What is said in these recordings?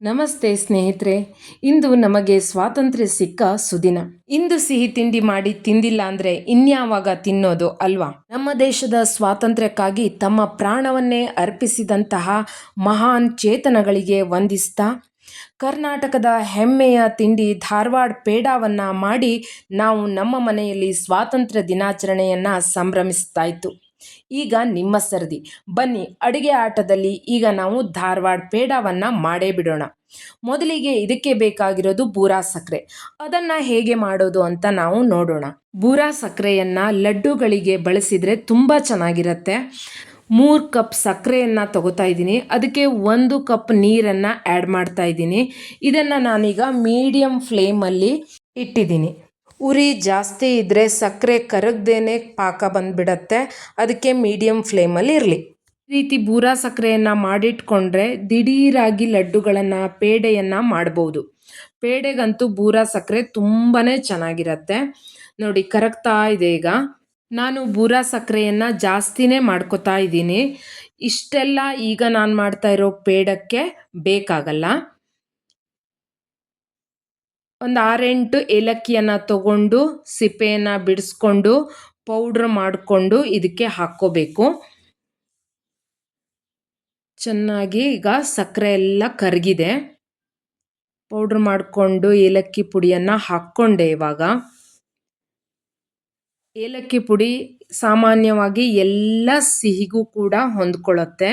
ನಮಸ್ತೆ ಸ್ನೇಹಿತರೆ. ಇಂದು ನಮಗೆ ಸ್ವಾತಂತ್ರ್ಯ ಸಿಕ್ಕ ಸುದಿನ. ಇಂದು ಸಿಹಿ ತಿಂಡಿ ಮಾಡಿ ತಿಂದಿಲ್ಲ ಅಂದ್ರೆ ಇನ್ಯಾವಾಗ ತಿನ್ನೋದು ಅಲ್ವಾ? ನಮ್ಮ ದೇಶದ ಸ್ವಾತಂತ್ರ್ಯಕ್ಕಾಗಿ ತಮ್ಮ ಪ್ರಾಣವನ್ನೇ ಅರ್ಪಿಸಿದಂತಹ ಮಹಾನ್ ಚೇತನಗಳಿಗೆ ವಂದಿಸ್ತಾ ಕರ್ನಾಟಕದ ಹೆಮ್ಮೆಯ ತಿಂಡಿ ಧಾರವಾಡ ಪೇಡಾವನ್ನ ಮಾಡಿ ನಾವು ನಮ್ಮ ಮನೆಯಲ್ಲಿ ಸ್ವಾತಂತ್ರ್ಯ ದಿನಾಚರಣೆಯನ್ನ ಸಂಭ್ರಮಿಸ್ತಾ ಇತ್ತು. ಈಗ ನಿಮ್ಮ ಸರದಿ. ಬನ್ನಿ, ಅಡುಗೆ ಆಟದಲ್ಲಿ ಈಗ ನಾವು ಧಾರವಾಡ ಪೇಡಾವನ್ನ ಮಾಡೇ ಬಿಡೋಣ. ಮೊದಲಿಗೆ ಇದಕ್ಕೆ ಬೇಕಾಗಿರೋದು ಬೂರಾ ಸಕ್ಕರೆ. ಅದನ್ನ ಹೇಗೆ ಮಾಡೋದು ಅಂತ ನಾವು ನೋಡೋಣ. ಬೂರಾ ಸಕ್ಕರೆಯನ್ನ ಲಡ್ಡುಗಳಿಗೆ ಬಳಸಿದ್ರೆ ತುಂಬಾ ಚೆನ್ನಾಗಿರುತ್ತೆ. 3 ಕಪ್ ಸಕ್ಕರೆಯನ್ನು ತಗೋತಾ ಇದ್ದೀನಿ. ಅದಕ್ಕೆ 1 ಕಪ್ ನೀರನ್ನು ಆ್ಯಡ್ ಮಾಡ್ತಾ ಇದ್ದೀನಿ. ಇದನ್ನು ನಾನೀಗ ಮೀಡಿಯಮ್ ಫ್ಲೇಮಲ್ಲಿ ಇಟ್ಟಿದ್ದೀನಿ. ಉರಿ ಜಾಸ್ತಿ ಇದ್ದರೆ ಸಕ್ಕರೆ ಕರಗದೇನೆ ಪಾಕ ಬಂದುಬಿಡತ್ತೆ. ಅದಕ್ಕೆ ಮೀಡಿಯಮ್ ಫ್ಲೇಮಲ್ಲಿ ಇರಲಿ. ಈ ರೀತಿ ಬೂರಾ ಸಕ್ಕರೆಯನ್ನು ಮಾಡಿಟ್ಕೊಂಡ್ರೆ ದಿಢೀರಾಗಿ ಲಡ್ಡುಗಳನ್ನು ಪೇಡೆಯನ್ನು ಮಾಡ್ಬೋದು. ಪೇಡೆಗಂತೂ ಬೂರಾ ಸಕ್ಕರೆ ತುಂಬಾ ಚೆನ್ನಾಗಿರತ್ತೆ. ನೋಡಿ, ಕರಗ್ತಾ ಇದೆ ಈಗ. ನಾನು ಬೂರಾ ಸಕ್ಕರೆಯನ್ನು ಜಾಸ್ತಿನೇ ಮಾಡ್ಕೋತಾ ಇದ್ದೀನಿ. ಇಷ್ಟೆಲ್ಲ ಈಗ ನಾನು ಮಾಡ್ತಾ ಇರೋ ಪೇಡಕ್ಕೆ ಬೇಕಾಗಲ್ಲ. ಒಂದು 6-8 ಏಲಕ್ಕಿಯನ್ನು ತಗೊಂಡು ಸಿಪ್ಪೆಯನ್ನು ಬಿಡಿಸ್ಕೊಂಡು ಪೌಡ್ರ್ ಮಾಡಿಕೊಂಡು ಇದಕ್ಕೆ ಹಾಕ್ಕೋಬೇಕು. ಚೆನ್ನಾಗಿ ಈಗ ಸಕ್ಕರೆ ಎಲ್ಲ ಕರಗಿದೆ. ಪೌಡ್ರ್ ಮಾಡಿಕೊಂಡು ಏಲಕ್ಕಿ ಪುಡಿಯನ್ನು ಹಾಕ್ಕೊಂಡೆ. ಇವಾಗ ಏಲಕ್ಕಿ ಪುಡಿ ಸಾಮಾನ್ಯವಾಗಿ ಎಲ್ಲ ಸಿಹಿಗೂ ಕೂಡ ಹೊಂದ್ಕೊಳ್ಳುತ್ತೆ.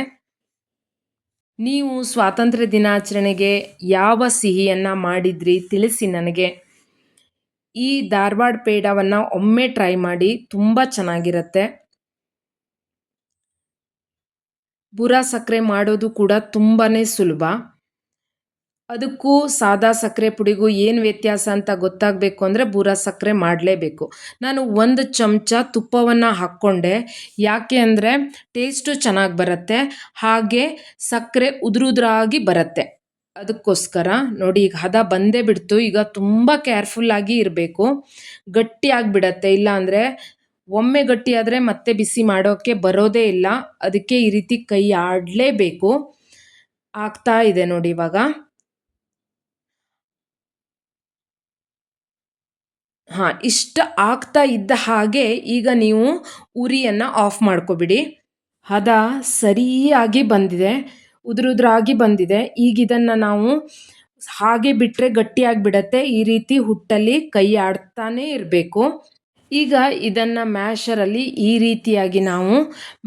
ನೀವು ಸ್ವಾತಂತ್ರ್ಯ ದಿನಾಚರಣೆಗೆ ಯಾವ ಸಿಹಿಯನ್ನು ಮಾಡಿದ್ರಿ ತಿಳಿಸಿ ನನಗೆ. ಈ ಧಾರವಾಡ ಪೇಡಾವನ್ನು ಒಮ್ಮೆ ಟ್ರೈ ಮಾಡಿ, ತುಂಬ ಚೆನ್ನಾಗಿರುತ್ತೆ. ಬೂರಾ ಸಕ್ಕರೆ ಮಾಡೋದು ಕೂಡ ತುಂಬಾ ಸುಲಭ. ಅದಕ್ಕೂ ಸಾದಾ ಸಕ್ಕರೆ ಪುಡಿಗೂ ಏನು ವ್ಯತ್ಯಾಸ ಅಂತ ಗೊತ್ತಾಗಬೇಕು ಅಂದರೆ ಬೂರಾ ಸಕ್ಕರೆ ಮಾಡಲೇಬೇಕು. ನಾನು 1 ಚಮಚ ತುಪ್ಪವನ್ನು ಹಾಕ್ಕೊಂಡೆ. ಯಾಕೆ ಅಂದರೆ ಟೇಸ್ಟು ಚೆನ್ನಾಗಿ ಬರುತ್ತೆ, ಹಾಗೆ ಸಕ್ಕರೆ ಉದುರುದ್ರಾಗಿ ಬರುತ್ತೆ. ಅದಕ್ಕೋಸ್ಕರ ನೋಡಿ, ಈಗ ಹದ ಬಂದೇ ಬಿಡ್ತು. ಈಗ ತುಂಬ ಕೇರ್ಫುಲ್ಲಾಗಿ ಇರಬೇಕು. ಗಟ್ಟಿಯಾಗಿಬಿಡತ್ತೆ. ಇಲ್ಲ ಅಂದರೆ ಒಮ್ಮೆ ಗಟ್ಟಿಯಾದರೆ ಮತ್ತೆ ಬಿಸಿ ಮಾಡೋಕ್ಕೆ ಬರೋದೇ ಇಲ್ಲ. ಅದಕ್ಕೆ ಈ ರೀತಿ ಕೈ ಆಡಲೇಬೇಕು. ಆಗ್ತಾ ಇದೆ ನೋಡಿ ಇವಾಗ. ಇಷ್ಟ ಆಗ್ತಾ ಇದ್ದ ಹಾಗೆ ಈಗ ನೀವು ಉರಿಯನ್ನು ಆಫ್ ಮಾಡ್ಕೊಬಿಡಿ. ಹದ ಸರಿಯಾಗಿ ಬಂದಿದೆ, ಉದುರುದ್ರಾಗಿ ಬಂದಿದೆ. ಈಗ ಇದನ್ನು ನಾವು ಹಾಗೆ ಬಿಟ್ಟರೆ ಗಟ್ಟಿಯಾಗಿಬಿಡತ್ತೆ. ಈ ರೀತಿ ಹುಟ್ಟಲ್ಲಿ ಕೈ ಆಡ್ತಾನೇ ಇರಬೇಕು. ಈಗ ಇದನ್ನು ಮ್ಯಾಶರಲ್ಲಿ ಈ ರೀತಿಯಾಗಿ ನಾವು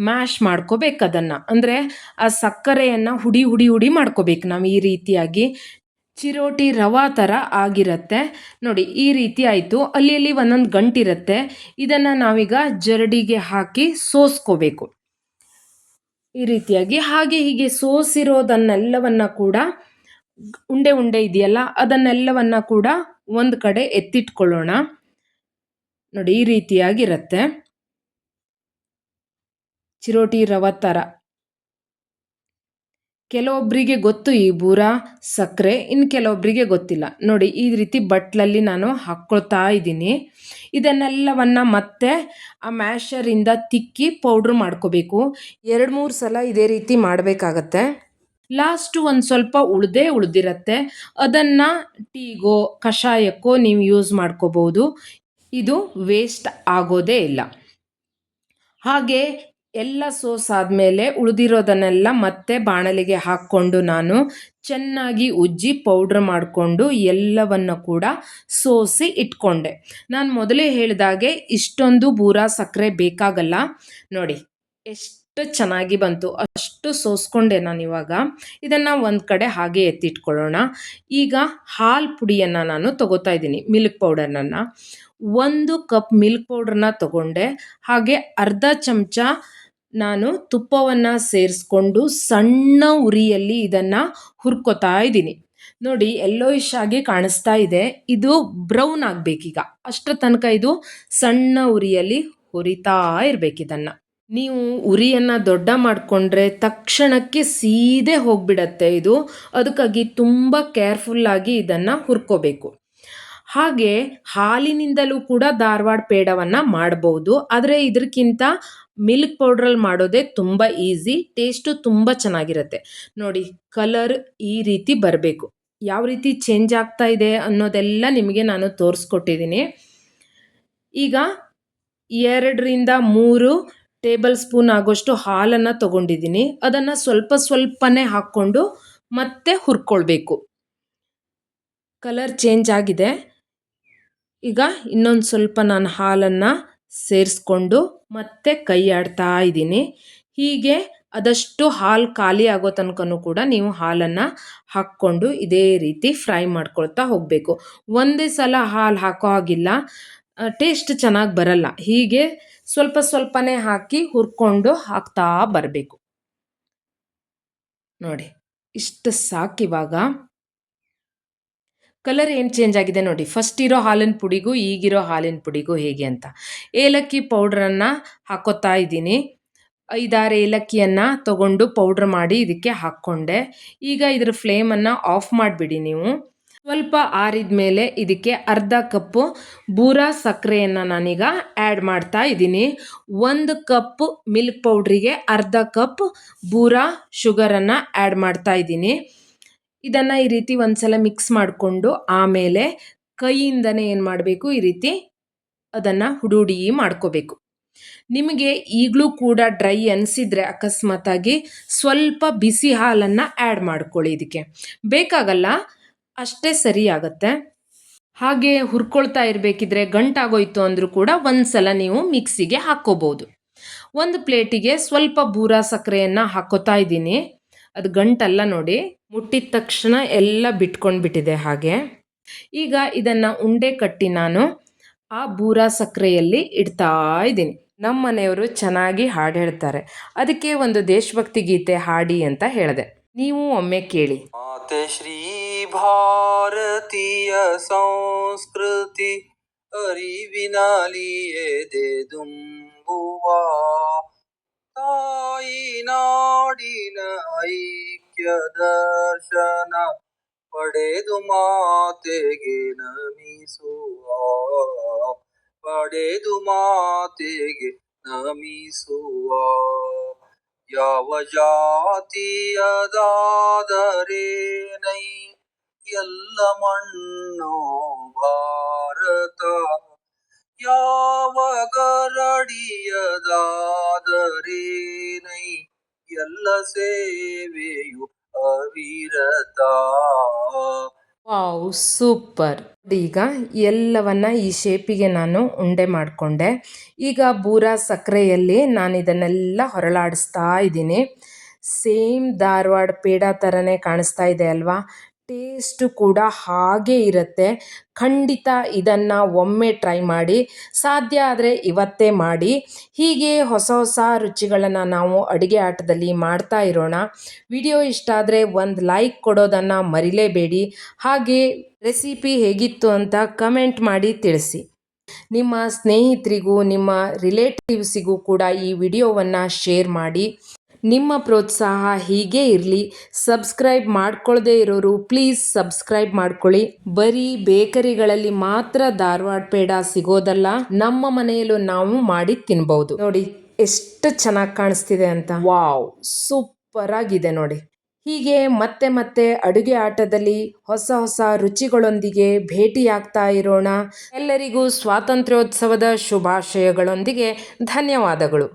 ಮ್ಯಾಶ್ ಮಾಡ್ಕೋಬೇಕು. ಅದನ್ನು ಅಂದರೆ ಆ ಸಕ್ಕರೆಯನ್ನು ಹುಡಿ ಹುಡಿ ಹುಡಿ ಮಾಡ್ಕೋಬೇಕು ನಾವು. ಈ ರೀತಿಯಾಗಿ ಚಿರೋಟಿ ರವಾ ಥರ ಆಗಿರುತ್ತೆ ನೋಡಿ. ಈ ರೀತಿ ಆಯಿತು. ಅಲ್ಲಿ ಒಂದೊಂದು ಗಂಟಿರುತ್ತೆ. ಇದನ್ನು ನಾವೀಗ ಜರಡಿಗೆ ಹಾಕಿ ಸೋಸ್ಕೋಬೇಕು ಈ ರೀತಿಯಾಗಿ. ಹಾಗೆ ಹೀಗೆ ಸೋಸಿರೋದನ್ನೆಲ್ಲವನ್ನು ಕೂಡ ಉಂಡೆ ಉಂಡೆ ಇದೆಯಲ್ಲ ಅದನ್ನೆಲ್ಲವನ್ನು ಕೂಡ ಒಂದು ಕಡೆ ಎತ್ತಿಟ್ಕೊಳ್ಳೋಣ. ನೋಡಿ, ಈ ರೀತಿಯಾಗಿರುತ್ತೆ. ಚಿರೋಟಿ ರವಾ ಥರ. ಕೆಲವೊಬ್ಬರಿಗೆ ಗೊತ್ತು ಈ ಬೂರಾ ಸಕ್ಕರೆ, ಇನ್ನು ಕೆಲವೊಬ್ಬರಿಗೆ ಗೊತ್ತಿಲ್ಲ. ನೋಡಿ, ಈ ರೀತಿ ಬಟ್ಲಲ್ಲಿ ನಾನು ಹಾಕ್ಕೊಳ್ತಾ ಇದ್ದೀನಿ. ಇದನ್ನೆಲ್ಲವನ್ನ ಮತ್ತೆ ಆ ಮ್ಯಾಶರಿಂದ ತಿಕ್ಕಿ ಪೌಡ್ರ್ ಮಾಡ್ಕೋಬೇಕು. 2-3 ಸಲ ಇದೇ ರೀತಿ ಮಾಡಬೇಕಾಗತ್ತೆ. ಲಾಸ್ಟು ಒಂದು ಸ್ವಲ್ಪ ಉಳಿದಿರತ್ತೆ. ಅದನ್ನು ಟೀಗೋ ಕಷಾಯಕ್ಕೋ ನೀವು ಯೂಸ್ ಮಾಡ್ಕೋಬೋದು. ಇದು ವೇಸ್ಟ್ ಆಗೋದೇ ಇಲ್ಲ. ಹಾಗೆ ಎಲ್ಲ ಸೋಸ್ ಆದಮೇಲೆ ಉಳಿದಿರೋದನ್ನೆಲ್ಲ ಮತ್ತೆ ಬಾಣಲೆಗೆ ಹಾಕ್ಕೊಂಡು ನಾನು ಚೆನ್ನಾಗಿ ಉಜ್ಜಿ ಪೌಡ್ರ್ ಮಾಡಿಕೊಂಡು ಎಲ್ಲವನ್ನು ಕೂಡ ಸೋಸಿ ಇಟ್ಕೊಂಡೆ. ನಾನು ಮೊದಲೇ ಹೇಳಿದಾಗೆ ಇಷ್ಟೊಂದು ಬೂರಾ ಸಕ್ಕರೆ ಬೇಕಾಗಲ್ಲ. ನೋಡಿ ಎಷ್ಟು ಚೆನ್ನಾಗಿ ಬಂತು. ಅಷ್ಟು ಸೋಸ್ಕೊಂಡೆ ನಾನಿವಾಗ. ಇದನ್ನು ಒಂದು ಕಡೆ ಹಾಗೆ ಎತ್ತಿಟ್ಕೊಳ್ಳೋಣ. ಈಗ ಹಾಲು ಪುಡಿಯನ್ನು ನಾನು ತಗೋತಾ ಇದ್ದೀನಿ, ಮಿಲ್ಕ್ ಪೌಡರ್ನನ್ನು. 1 ಕಪ್ ಮಿಲ್ಕ್ ಪೌಡ್ರನ್ನ ತಗೊಂಡೆ. ಹಾಗೆ ಅರ್ಧ ಚಮಚ ನಾನು ತುಪ್ಪವನ್ನು ಸೇರಿಸ್ಕೊಂಡು ಸಣ್ಣ ಉರಿಯಲ್ಲಿ ಇದನ್ನು ಹುರ್ಕೋತಾ ಇದ್ದೀನಿ. ನೋಡಿ, ಯೆಲ್ಲೋಯಿಶ್ ಆಗಿ ಕಾಣಿಸ್ತಾ ಇದೆ. ಇದು ಬ್ರೌನ್ ಆಗಬೇಕೀಗ. ಅಷ್ಟರ ತನಕ ಇದು ಸಣ್ಣ ಉರಿಯಲ್ಲಿ ಹುರಿತಾ ಇರಬೇಕಿದನ್ನು. ನೀವು ಉರಿಯನ್ನು ದೊಡ್ಡ ಮಾಡಿಕೊಂಡ್ರೆ ತಕ್ಷಣಕ್ಕೆ ಸೀದೆ ಹೋಗಿಬಿಡತ್ತೆ ಇದು. ಅದಕ್ಕಾಗಿ ತುಂಬ ಕೇರ್ಫುಲ್ಲಾಗಿ ಇದನ್ನು ಹುರ್ಕೋಬೇಕು. ಹಾಗೆ ಹಾಲಿನಿಂದಲೂ ಕೂಡ ಧಾರವಾಡ ಪೇಡವನ್ನು ಮಾಡ್ಬೋದು. ಆದರೆ ಇದಕ್ಕಿಂತ ಮಿಲ್ಕ್ ಪೌಡ್ರಲ್ಲಿ ಮಾಡೋದೇ ತುಂಬ ಈಸಿ, ಟೇಸ್ಟು ತುಂಬ ಚೆನ್ನಾಗಿರುತ್ತೆ. ನೋಡಿ ಕಲರ್ ಈ ರೀತಿ ಬರಬೇಕು. ಯಾವ ರೀತಿ ಚೇಂಜ್ ಆಗ್ತಾ ಇದೆ ಅನ್ನೋದೆಲ್ಲ ನಿಮಗೆ ನಾನು ತೋರಿಸ್ಕೊಟ್ಟಿದ್ದೀನಿ. ಈಗ 2 ರಿಂದ 3 ಟೇಬಲ್ ಸ್ಪೂನ್ ಆಗೋಷ್ಟು ಹಾಲನ್ನು ತಗೊಂಡಿದ್ದೀನಿ. ಅದನ್ನು ಸ್ವಲ್ಪ ಸ್ವಲ್ಪನೇ ಹಾಕ್ಕೊಂಡು ಮತ್ತೆ ಹುರ್ಕೊಳ್ಬೇಕು. ಕಲರ್ ಚೇಂಜ್ ಆಗಿದೆ. ಈಗ ಇನ್ನೊಂದು ಸ್ವಲ್ಪ ನಾನು ಹಾಲನ್ನು ಸೇರಿಸ್ಕೊಂಡು ಮತ್ತೆ ಕೈ ಆಡ್ತಾ ಇದ್ದೀನಿ. ಹೀಗೆ ಆದಷ್ಟು ಹಾಲು ಖಾಲಿ ಆಗೋ ತನಕನೂ ಕೂಡ ನೀವು ಹಾಲನ್ನು ಹಾಕ್ಕೊಂಡು ಇದೇ ರೀತಿ ಫ್ರೈ ಮಾಡ್ಕೊಳ್ತಾ ಹೋಗಬೇಕು. ಒಂದೇ ಸಲ ಹಾಲು ಹಾಕೋ ಹಾಗಿಲ್ಲ, ಟೇಸ್ಟ್ ಚೆನ್ನಾಗಿ ಬರಲ್ಲ. ಹೀಗೆ ಸ್ವಲ್ಪ ಸ್ವಲ್ಪನೇ ಹಾಕಿ ಹುರ್ಕೊಂಡು ಹಾಕ್ತಾ ಬರಬೇಕು. ನೋಡಿ ಇಷ್ಟು ಸಾಕಿವಾಗ. ಕಲರ್ ಏನು ಚೇಂಜ್ ಆಗಿದೆ ನೋಡಿ, ಫಸ್ಟ್ ಇರೋ ಹಾಲಿನ ಪುಡಿಗೂ ಈಗಿರೋ ಹಾಲಿನ ಪುಡಿಗೂ ಹೇಗೆ ಅಂತ. ಏಲಕ್ಕಿ ಪೌಡ್ರನ್ನು ಹಾಕೋತಾ ಇದ್ದೀನಿ. 5-6 ಏಲಕ್ಕಿಯನ್ನು ತಗೊಂಡು ಪೌಡ್ರ್ ಮಾಡಿ ಇದಕ್ಕೆ ಹಾಕ್ಕೊಂಡೆ. ಈಗ ಇದರ ಫ್ಲೇಮನ್ನು ಆಫ್ ಮಾಡಿಬಿಡಿ ನೀವು. ಸ್ವಲ್ಪ ಆರಿದ ಮೇಲೆ ಇದಕ್ಕೆ ಅರ್ಧ ಕಪ್ಪು ಬೂರಾ ಸಕ್ಕರೆಯನ್ನು ನಾನೀಗ ಆ್ಯಡ್ ಮಾಡ್ತಾ ಇದ್ದೀನಿ. 1 ಕಪ್ ಮಿಲ್ಕ್ ಪೌಡ್ರಿಗೆ ಅರ್ಧ ಕಪ್ ಬೂರಾ ಶುಗರನ್ನು ಆ್ಯಡ್ ಮಾಡ್ತಾ ಇದ್ದೀನಿ. ಇದನ್ನು ಈ ರೀತಿ ಒಂದ್ಸಲ ಮಿಕ್ಸ್ ಮಾಡಿಕೊಂಡು ಆಮೇಲೆ ಕೈಯಿಂದನೇ ಏನು ಮಾಡಬೇಕು, ಈ ರೀತಿ ಅದನ್ನು ಹುಡಿ ಮಾಡ್ಕೋಬೇಕು. ನಿಮಗೆ ಈಗಲೂ ಕೂಡ ಡ್ರೈ ಅನಿಸಿದರೆ ಅಕಸ್ಮಾತಾಗಿ ಸ್ವಲ್ಪ ಬಿಸಿ ಹಾಲನ್ನು ಆ್ಯಡ್ ಮಾಡ್ಕೊಳ್ಳಿ. ಇದಕ್ಕೆ ಬೇಕಾಗಲ್ಲ, ಅಷ್ಟೇ ಸರಿಯಾಗತ್ತೆ. ಹಾಗೆ ಹುರ್ಕೊಳ್ತಾ ಇರಬೇಕಿದ್ರೆ ಗಂಟಾಗೋಯ್ತು ಅಂದರೂ ಕೂಡ ಒಂದ್ಸಲ ನೀವು ಮಿಕ್ಸಿಗೆ ಹಾಕ್ಕೋಬೋದು. ಒಂದು ಪ್ಲೇಟಿಗೆ ಸ್ವಲ್ಪ ಬೂರಾ ಸಕ್ಕರೆಯನ್ನು ಹಾಕೋತಾ ಇದ್ದೀನಿ. ಅದು ಗಂಟಲ್ಲ ನೋಡಿ, ಮುಟ್ಟಿದ ತಕ್ಷಣ ಎಲ್ಲ ಬಿಟ್ಕೊಂಡ್ಬಿಟ್ಟಿದೆ ಹಾಗೆ. ಈಗ ಇದನ್ನು ಉಂಡೆ ಕಟ್ಟಿ ನಾನು ಆ ಬೂರಾ ಸಕ್ಕರೆಯಲ್ಲಿ ಇಡ್ತಾ ಇದ್ದೀನಿ. ನಮ್ಮ ಮನೆಯವರು ಚೆನ್ನಾಗಿ ಹಾಡು ಹೇಳ್ತಾರೆ, ಅದಕ್ಕೆ ಒಂದು ದೇಶಭಕ್ತಿ ಗೀತೆ ಹಾಡಿ ಅಂತ ಹೇಳಿದೆ. ನೀವು ಒಮ್ಮೆ ಕೇಳಿ. ಮಾತೆ ಶ್ರೀ ಭಾರತೀಯ ಸಂಸ್ಕೃತಿ ಅರಿವಿನಲಿಯದೆ ದುಂಬುವ ತಾಯಿ ನಾಡಿನ ಐಕ್ಯ ದರ್ಶನ ಪಡೆದು ಮಾತೆಗೆ ನಮಿಸುವ, ಪಡೆದು ಮಾತೆಗೆ ನಮಿಸುವ. ಯಾವ ಜಾತಿಯದಾದರೇನೈ ಎಲ್ಲ ಮಣ್ಣು ಭಾರತ, ಯಾವ ಗರಡಿಯದಾದರೇನೈ ಎಲ್ಲ ಸೇವೆಯು ಅವಿರತ. Wow, super. ಈಗ ಎಲ್ಲವನ್ನ ಈ ಶೇಪಿಗೆ ನಾನು ಉಂಡೆ ಮಾಡಿಕೊಂಡೆ. ಈಗ ಬೂರಾ ಸಕ್ಕರೆಯಲ್ಲಿ ನಾನು ಇದನ್ನೆಲ್ಲ ಹೊರಳಾಡಿಸ್ತಾ ಇದ್ದೀನಿ. ಸೇಮ್ ಧಾರವಾಡ ಪೇಡ ಥರನೇ ಕಾಣಿಸ್ತಾ ಇದೆ ಅಲ್ವಾ? ಟೇಸ್ಟು ಕೂಡ ಹಾಗೇ ಇರುತ್ತೆ. ಖಂಡಿತ ಇದನ್ನು ಒಮ್ಮೆ ಟ್ರೈ ಮಾಡಿ, ಸಾಧ್ಯ ಆದರೆ ಇವತ್ತೇ ಮಾಡಿ. ಹೀಗೆ ಹೊಸ ಹೊಸ ರುಚಿಗಳನ್ನು ನಾವು ಅಡುಗೆ ಆಟದಲ್ಲಿ ಮಾಡ್ತಾ ಇರೋಣ. ವಿಡಿಯೋ ಇಷ್ಟ ಆದರೆ ಒಂದು ಲೈಕ್ ಕೊಡೋದನ್ನು ಮರಿಲೇಬೇಡಿ. ಹಾಗೆ ರೆಸಿಪಿ ಹೇಗಿತ್ತು ಅಂತ ಕಮೆಂಟ್ ಮಾಡಿ ತಿಳಿಸಿ. ನಿಮ್ಮ ಸ್ನೇಹಿತರಿಗೂ ನಿಮ್ಮ ರಿಲೇಟಿವ್ಸಿಗೂ ಕೂಡ ಈ ವಿಡಿಯೋವನ್ನು ಶೇರ್ ಮಾಡಿ. ನಿಮ್ಮ ಪ್ರೋತ್ಸಾಹ ಹೀಗೆ ಇರಲಿ. ಸಬ್ಸ್ಕ್ರೈಬ್ ಮಾಡ್ಕೊಳ್ಳದೇ ಇರೋರು ಪ್ಲೀಸ್ ಸಬ್ಸ್ಕ್ರೈಬ್ ಮಾಡ್ಕೊಳ್ಳಿ. ಬರೀ ಬೇಕರಿಗಳಲ್ಲಿ ಮಾತ್ರ ಧಾರವಾಡ ಪೇಡ ಸಿಗೋದಲ್ಲ, ನಮ್ಮ ಮನೆಯಲ್ಲೂ ನಾವು ಮಾಡಿ ತಿನ್ಬಹುದು. ನೋಡಿ ಎಷ್ಟು ಚೆನ್ನಾಗಿ ಕಾಣಿಸ್ತಿದೆ ಅಂತ. ವಾವ್, ಸೂಪರ್ ಆಗಿದೆ ನೋಡಿ. ಹೀಗೆ ಮತ್ತೆ ಮತ್ತೆ ಅಡುಗೆ ಆಟದಲ್ಲಿ ಹೊಸ ಹೊಸ ರುಚಿಗಳೊಂದಿಗೆ ಭೇಟಿಯಾಗ್ತಾ ಇರೋಣ. ಎಲ್ಲರಿಗೂ ಸ್ವಾತಂತ್ರ್ಯೋತ್ಸವದ ಶುಭಾಶಯಗಳೊಂದಿಗೆ ಧನ್ಯವಾದಗಳು.